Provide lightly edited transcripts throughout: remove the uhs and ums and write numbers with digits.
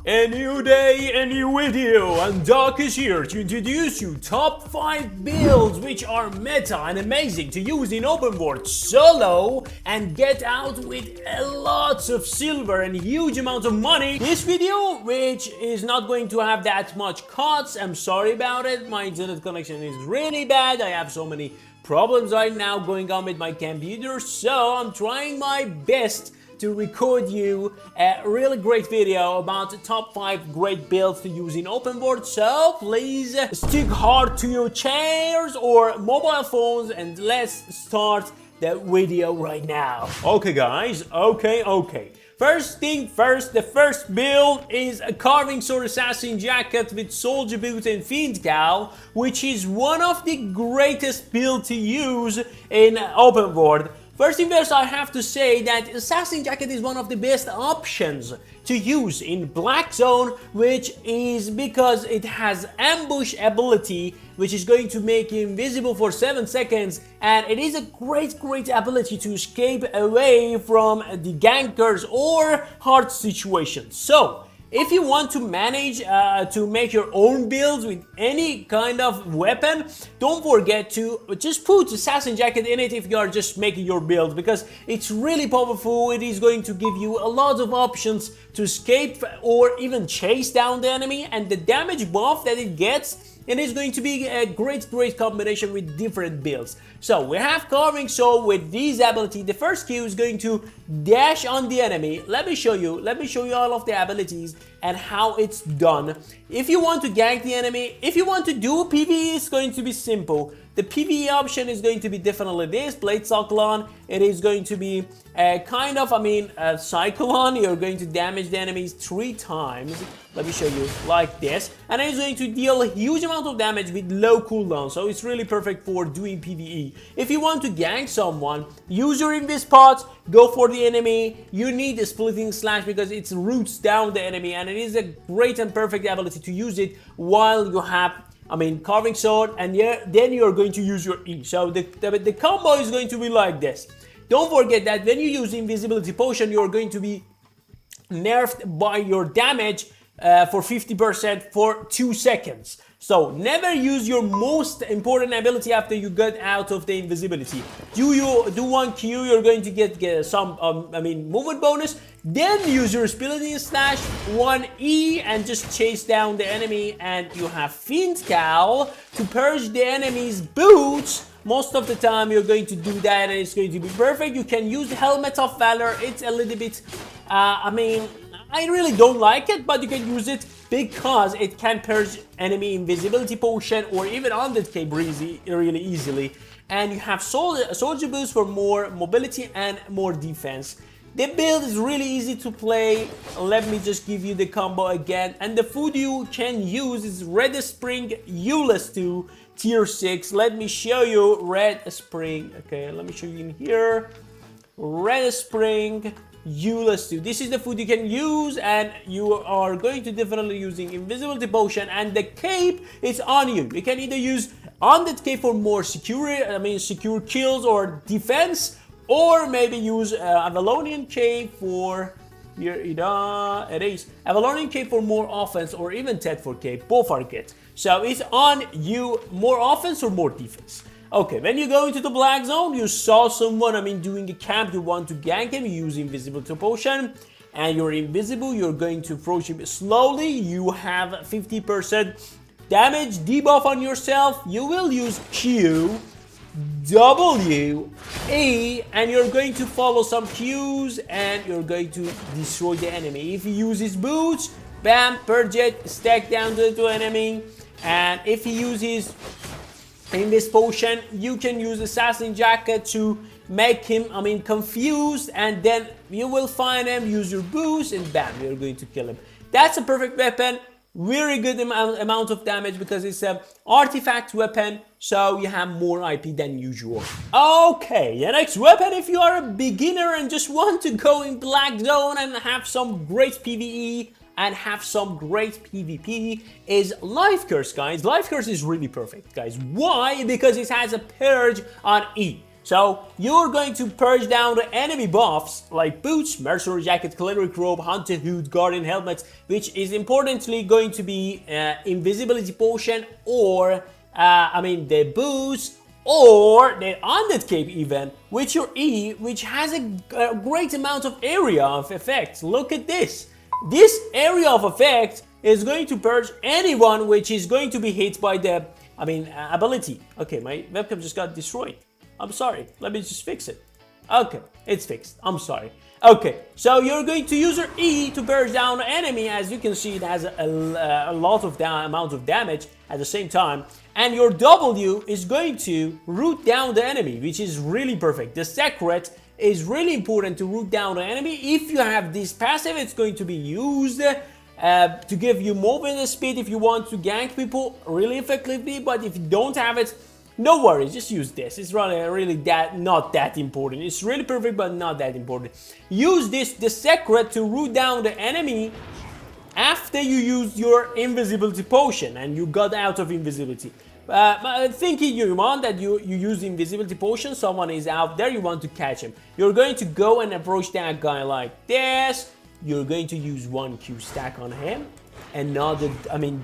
A new day, a new video, and Doc is here to introduce you top 5 builds which are meta and amazing to use in open world solo and get out with lots of silver and huge amounts of money. This video, which is not going to have that much cuts, I'm sorry about it, my internet connection is really bad, I have so many problems right now going on with my computer, so I'm trying my best to record you a really great video about the top 5 great builds to use in open world. So please stick hard to your chairs or mobile phones and let's start the video right now. Okay guys, okay. First thing first, the first build is a carving sword assassin jacket with soldier boot and fiend cowl, which is one of the greatest builds to use in open world. First thing first, I have to say that Assassin Jacket is one of the best options to use in Black Zone, which is because it has ambush ability, which is going to make you invisible for 7 seconds, and it is a great ability to escape away from the gankers or hard situations. So, if you want to manage to make your own builds with any kind of weapon, don't forget to just put Assassin Jacket in it if you are just making your build, because it's really powerful. It is going to give you a lot of options to escape or even chase down the enemy, and the damage buff that it gets, it is going to be a great combination with different builds. So we have carving sword with this ability. The first Q is going to dash on the enemy. Let me show you all of the abilities and how it's done. If you want to gank the enemy, if you want to do PvE, it's going to be simple. The PvE option is going to be definitely this, Blade Cyclone. It is going to be a kind of, a Cyclone. You're going to damage the enemies 3 times. Let me show you, like this. And it is going to deal a huge amount of damage with low cooldown. So it's really perfect for doing PvE. If you want to gank someone, use your invis pots, go for the enemy. You need a splitting slash because it roots down the enemy, and it is a great and perfect ability to use it while you have carving sword, and then you're going to use your E. So the combo is going to be like this. Don't forget that when you use invisibility potion, you're going to be nerfed by your damage for 50% for 2 seconds. So never use your most important ability after you get out of the invisibility. Do 1 Q, you're going to get some movement bonus. Then use your splitting slash 1 E and just chase down the enemy, and you have Fiend Cowl to purge the enemy's boots. Most of the time you're going to do that and it's going to be perfect. You can use Helmet of Valor. It's a little bit, I really don't like it, but you can use it because it can purge enemy invisibility potion or even 100k really easily. And you have soldier boost for more mobility and more defense. The build is really easy to play. Let me just give you the combo again. And the food you can use is Red Spring Useless 2 tier 6. Let me show you Red Spring. Okay, let me show you in here. Red Spring Useless 2. This is the food you can use, and you are going to definitely using invisibility potion, and the cape is on you. You can either use on that cape for more secure kills or defense, or maybe use Avalonian cape for Avalonian cape for more offense, or even Ted for cape. Both are good. So it's on you, more offense or more defense. Okay, when you go into the Black Zone, you saw someone, doing a camp, you want to gank him, you use invisibility potion, and you're invisible, you're going to approach him slowly, you have 50% damage debuff on yourself, you will use Q, W, E, and you're going to follow some cues, and you're going to destroy the enemy. If he uses boots, bam, purge it, stack down the enemy, and if he uses in this potion, you can use Assassin Jacket to make him, confused, and then you will find him, use your boost, and bam, you're going to kill him. That's a perfect weapon, very good amount of damage because it's an artifact weapon, so you have more IP than usual. Okay, the next weapon, if you are a beginner and just want to go in Black Zone and have some great PvE, and have some great PvP, is Life Curse, guys. Life Curse is really perfect, guys. Why? Because it has a purge on E. So you're going to purge down the enemy buffs like boots, mercenary jacket, cleric robe, hunter hood, guardian helmet, which is importantly going to be invisibility potion or the boots or the undead cape even, with your E, which has a great amount of area of effect. Look at this. This area of effect is going to purge anyone which is going to be hit by the, ability. Okay, my webcam just got destroyed. I'm sorry. Let me just fix it. Okay, it's fixed. I'm sorry. Okay, so you're going to use your E to purge down the enemy. As you can see, it has a lot of amount of damage at the same time. And your W is going to root down the enemy, which is really perfect. The secret is really important to root down the enemy. If you have this passive, it's going to be used to give you movement speed if you want to gank people really effectively. But if you don't have it, no worries, just use this. It's really not that important. It's really perfect, but not that important. Use the secret to root down the enemy after you use your invisibility potion and you got out of invisibility. Think in your mind that you use the invisibility potion, someone is out there, you want to catch him. You're going to go and approach that guy like this. You're going to use one Q stack on him. Another,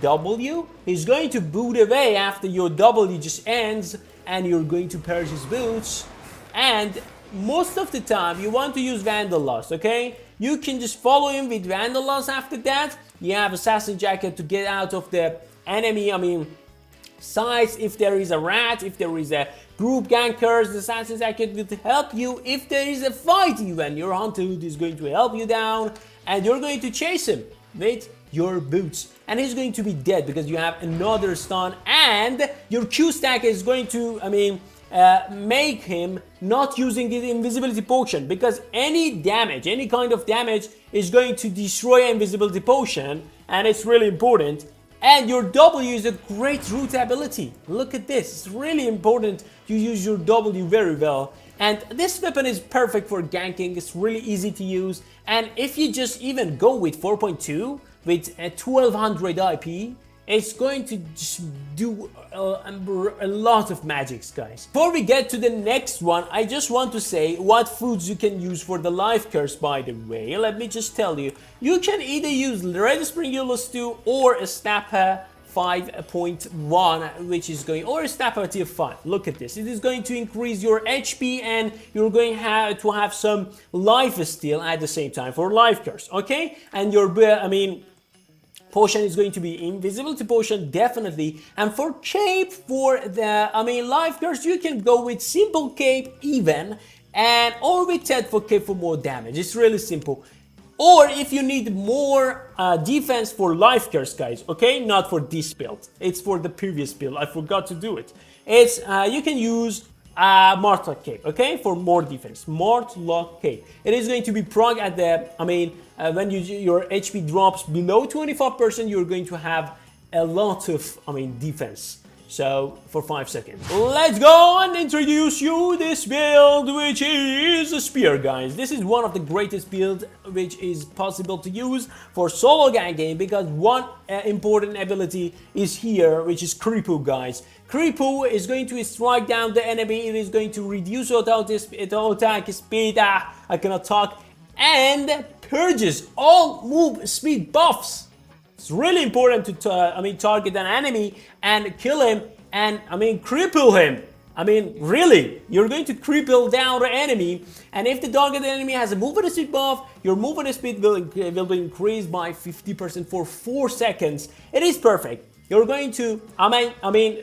W. He's going to boot away after your W just ends and you're going to purge his boots. And most of the time you want to use Vandalust, okay? You can just follow him with Vandalust after that. You have Assassin Jacket to get out of the enemy, sights. If there is a rat, if there is a group gankers, the Assassin Jacket will help you. If there is a fight even, your Hunter Hood is going to help you down and you're going to chase him with your boots, and he's going to be dead because you have another stun, and your Q stack is going to make him not using the invisibility potion, because any kind of damage is going to destroy invisibility potion, and it's really important. And your W is a great root ability. Look at this, it's really important you use your W very well. And this weapon is perfect for ganking, it's really easy to use. And if you just even go with 4.2, with a 1200 IP, it's going to just do a lot of magics, guys. Before we get to the next one, I just want to say what foods you can use for the life curse, by the way. Let me just tell you. You can either use Red Spring Eulos 2 or a Snapper 5.1, which is going, or a Snapper tier 5. Look at this. It is going to increase your HP and you're going to have some life steal at the same time for life curse, okay? And your, potion is going to be invisibility potion, definitely. And for cape, for the, life curse, you can go with simple cape even, and or with Ted for cape for more damage. It's really simple. Or if you need more defense for life curse, guys, okay? Not for this build. It's for the previous build. I forgot to do it. It's, you can use Martlock Cape, okay? For more defense. Martlock Cape. It is going to be prog at the, when your HP drops below 25%, you're going to have a lot of, defense. So, for 5 seconds. Let's go and introduce you this build, which is a spear, guys. This is one of the greatest builds which is possible to use for solo ganking, because one important ability is here, which is Kripu, guys. Kripu is going to strike down the enemy. It is going to reduce auto attack speed. I cannot talk. And purges all move speed buffs. It's really important to target an enemy and kill him and cripple him. Really, you're going to cripple down the enemy, and if the target enemy has a movement speed buff, your movement speed will be increased by 50% for 4 seconds. It is perfect. You're going to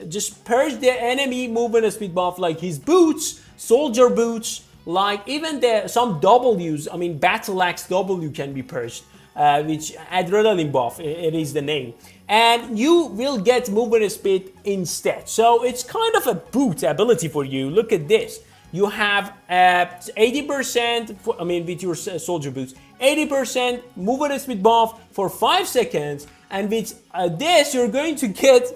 just purge the enemy movement speed buff, like his boots, soldier boots, like even some W's. Battle axe W can be purged. Which adrenaline buff, it is the name, and you will get movement speed instead. So it's kind of a boot ability for you. Look at this. You have 80% with your soldier boots, 80% movement speed buff for 5 seconds, and with this you're going to get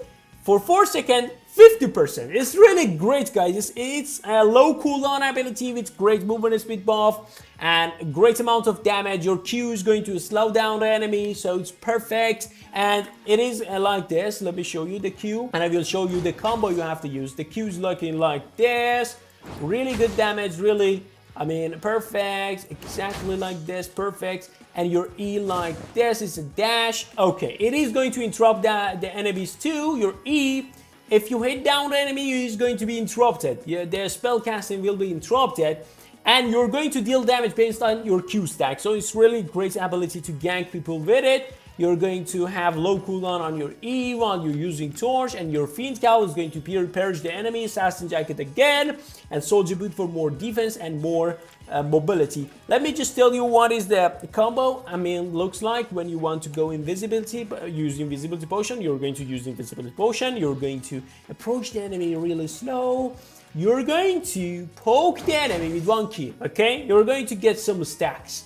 for 4 seconds 50%. It's really great, guys. It's a low cooldown ability with great movement speed buff and a great amount of damage. Your Q is going to slow down the enemy, so it's perfect. And it is like this. Let me show you the Q, and I will show you the combo you have to use. The Q is looking like this. Really good damage, really, I mean, perfect, exactly like this, perfect. And your E like this is a dash. Okay, it is going to interrupt the enemies too. Your E, if you hit down the enemy, it is going to be interrupted. Their spell casting will be interrupted. And you're going to deal damage based on your Q stack. So it's really great ability to gank people with it. You're going to have low cooldown on your E while you're using Torch, and your Fiend Cowl is going to purge the enemy, Assassin Jacket again, and Soldier Boot for more defense and more mobility. Let me just tell you what is the combo. I mean, looks like when you want to go invisibility, use Invisibility Potion, you're going to use Invisibility Potion, you're going to approach the enemy really slow, you're going to poke the enemy with one key, okay? You're going to get some stacks.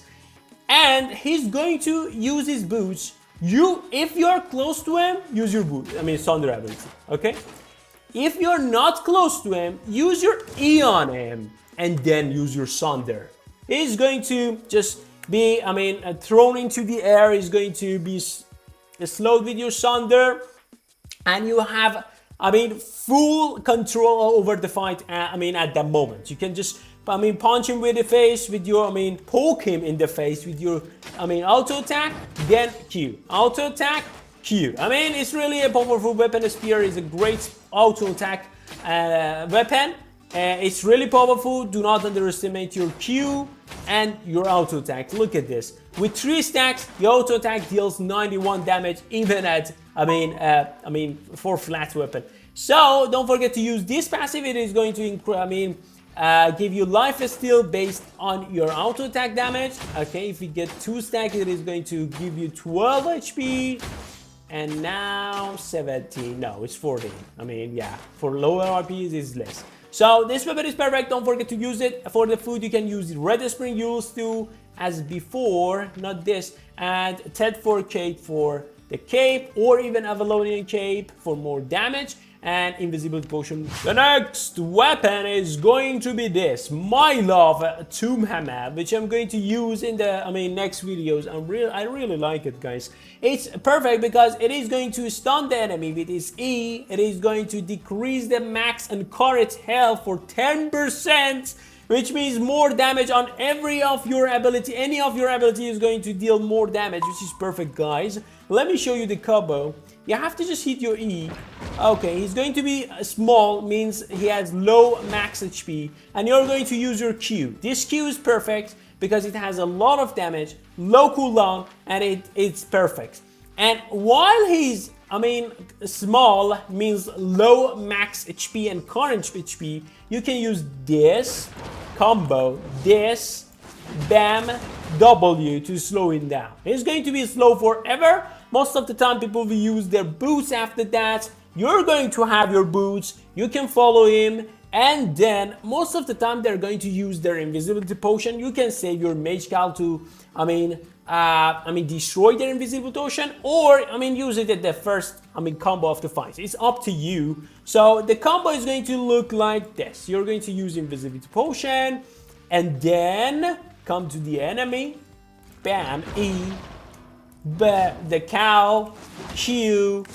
And he's going to use his boots. If you're close to him, use your boot. I mean, Sunder ability, okay? If you're not close to him, use your E on him, and then use your Sunder. He's going to just be, I mean, thrown into the air. He's going to be slowed with your Sunder, and you have, I mean, full control over the fight. I mean, at that moment, you can just, I mean, punch him with the face with your, I mean, poke him in the face with your, I mean, auto attack, then Q. Auto attack, Q. I mean, it's really a powerful weapon. The spear is a great auto attack weapon. It's really powerful. Do not underestimate your Q and your auto attack. Look at this. With 3 stacks, the auto attack deals 91 damage even at, I mean, for flat weapon. So don't forget to use this passive. It is going to give you life steal based on your auto attack damage. Okay, if you get 2 stacks, it is going to give you 12 HP. And now 17. No, it's 14. I mean, yeah, for lower RPs it's less. So this weapon is perfect. Don't forget to use it. For the food, you can use the Red Spring Mules too, as before, not this. And Ted for Cape for the cape, or even Avalonian Cape for more damage. And Invisibility Potion. The next weapon is going to be this, my love Tomb Hammer, which I'm going to use in the next videos. I really like it, guys. It's perfect because it is going to stun the enemy with its E. It is going to decrease the max and current health for 10%, which means more damage on every of your ability. Any of your ability is going to deal more damage, which is perfect, guys. Let me show you the combo. You have to just hit your E. Okay, he's going to be small, means he has low max HP, and you're going to use your Q. This Q is perfect because it has a lot of damage, low cooldown, and it's perfect. And while he's, small means low max HP and current HP, you can use this combo, this, bam, W to slow him down. He's going to be slow forever. Most of the time people will use their boots after that. You're going to have your boots, you can follow him, and then most of the time they're going to use their invisibility potion. You can save your mage cowl to destroy their invisibility potion, or use it at the first combo of the fight. It's up to you. So the combo is going to look like this. You're going to use invisibility potion and then come to the enemy, bam, E, the cow, Q,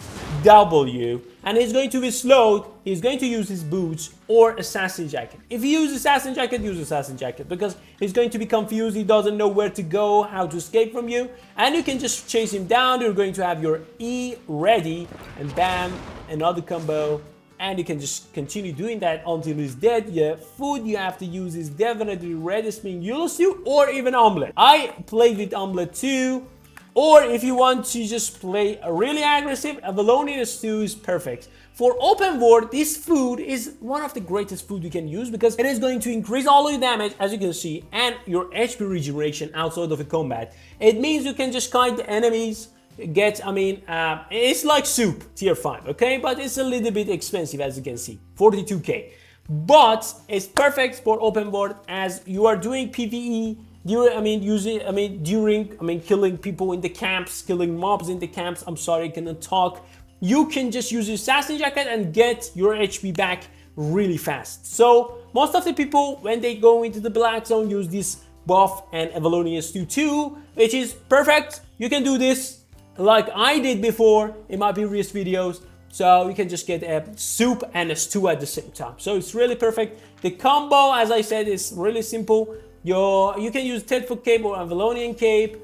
W, and he's going to be slowed. He's going to use his boots or Assassin Jacket. If you use Assassin Jacket, use Assassin Jacket, because he's going to be confused. He doesn't know where to go, how to escape from you, and you can just chase him down. You're going to have your E ready, and bam, another combo, and you can just continue doing that until he's dead. Yeah, food you have to use is definitely Red Spring Mules or even Omelette. I played with Omelette too. Or if you want to just play a really aggressive, Avalonian Stew is perfect. For open world, this food is one of the greatest food you can use because it is going to increase all your damage, as you can see, and your HP regeneration outside of the combat. It means you can just kite the enemies, get, it's like soup, tier 5, okay? But it's a little bit expensive, as you can see, 42k. But it's perfect for open world as you are doing PvE, during killing people in the camps, killing mobs in the camps. I'm sorry, I cannot talk. You can just use your Assassin Jacket and get your HP back really fast. So most of the people, when they go into the black zone, use this buff and Avalonian Stew too, which is perfect. You can do this like I did before in my previous videos. So you can just get a soup and a stew at the same time. So it's really perfect. The combo, as I said, is really simple. You can use Tedford Cape or Avalonian Cape,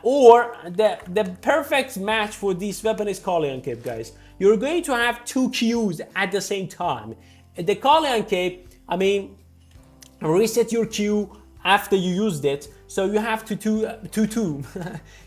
or the perfect match for this weapon is Carlion Cape, guys. You're going to have 2 Qs at the same time. The Carlion Cape, I mean, reset your Q after you used it, so you have two.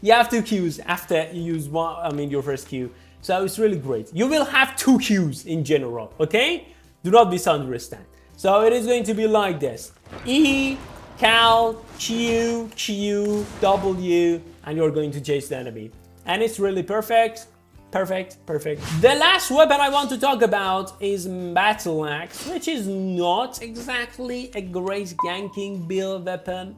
You have 2 Qs after you use one. I mean, your first Q. So it's really great. You will have 2 Qs in general. Okay, do not misunderstand. So it is going to be like this: E, Cal, Q, Q, W, and you're going to chase the enemy. And it's really perfect. Perfect. The last weapon I want to talk about is Battle Axe, which is not exactly a great ganking build weapon,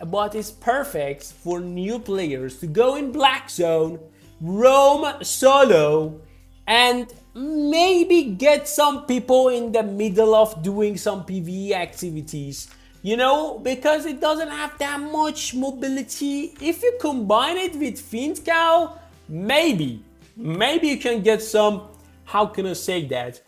but it's perfect for new players to go in Black Zone, roam solo, and maybe get some people in the middle of doing some PvE activities. You know, because it doesn't have that much mobility. If you combine it with Fiend Cow, maybe you can get some, how can I say that,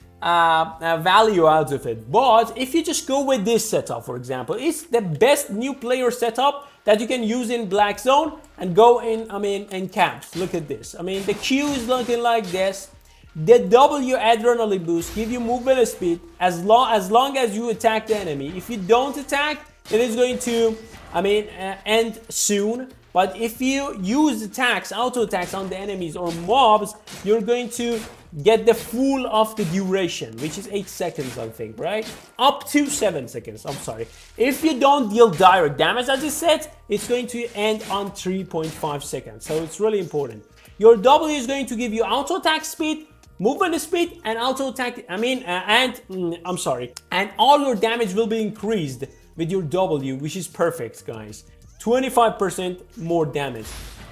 value out of it. But if you just go with this setup, for example, it's the best new player setup that you can use in Black Zone and go in, I mean, in camps. Look at this. I mean, the Q is looking like this. The W adrenaline boost give you movement speed as long as you attack the enemy. If you don't attack, it is going to, I mean, end soon. But if you use attacks, auto attacks on the enemies or mobs, you're going to get the full of the duration, which is 8 seconds, I think, right? Up to 7 seconds, I'm sorry. If you don't deal direct damage, as I said, it's going to end on 3.5 seconds. So it's really important. Your W is going to give you auto attack speed, movement speed, and auto attack, and all your damage will be increased with your W, which is perfect, guys. 25% more damage.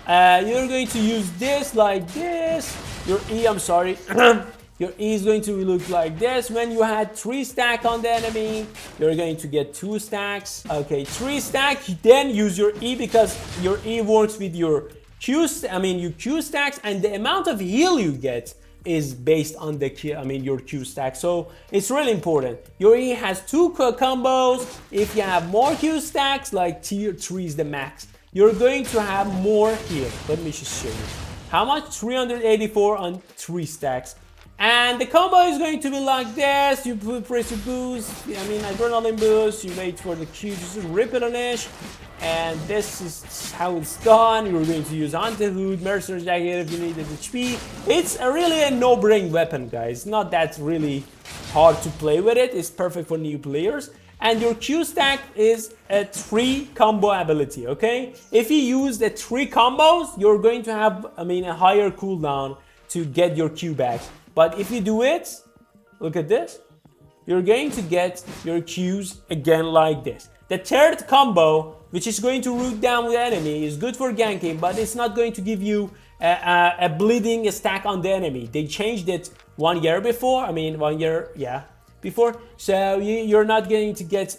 You're going to use this like this. Your E, your E is going to look like this. When you had 3 stack on the enemy, you're going to get 2 stacks. Okay, 3 stack, then use your E because your E works with your Q, your Q stacks, and the amount of heal you get is based on the your Q stack. So it's really important. Your E has 2 combos. If you have more Q stacks, like tier 3 is the max, you're going to have more heal. Let me just show you. How much? 384 on 3 stacks. And the combo is going to be like this. You press your boost, adrenaline boost, you wait for the Q to just rip it on it. And this is how it's done. You're going to use anti-hood, mercenary jacket if you need HP. It's really a no-brain weapon, guys. Not that really hard to play with it. It's perfect for new players. And your Q stack is a 3 combo ability, okay? If you use the 3 combos, you're going to have, a higher cooldown to get your Q back. But if you do it, look at this, you're going to get your Qs again like this. The 3rd combo, which is going to root down the enemy, is good for ganking, but it's not going to give you a bleeding stack on the enemy. They changed it 1 year before, before. So you're not going to get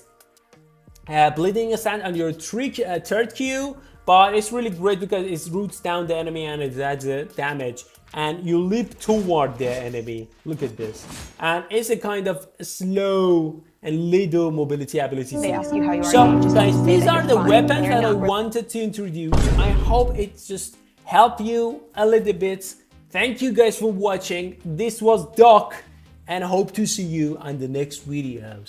bleeding stack on your 3rd Q, but it's really great because it roots down the enemy and it adds damage. And you leap toward the enemy. Look at this. And it's a kind of slow and little mobility ability. They ask you how you are. So guys, these are the weapons that I wanted to introduce. I hope it just helped you a little bit. Thank you guys for watching. This was Doc, and hope to see you on the next videos.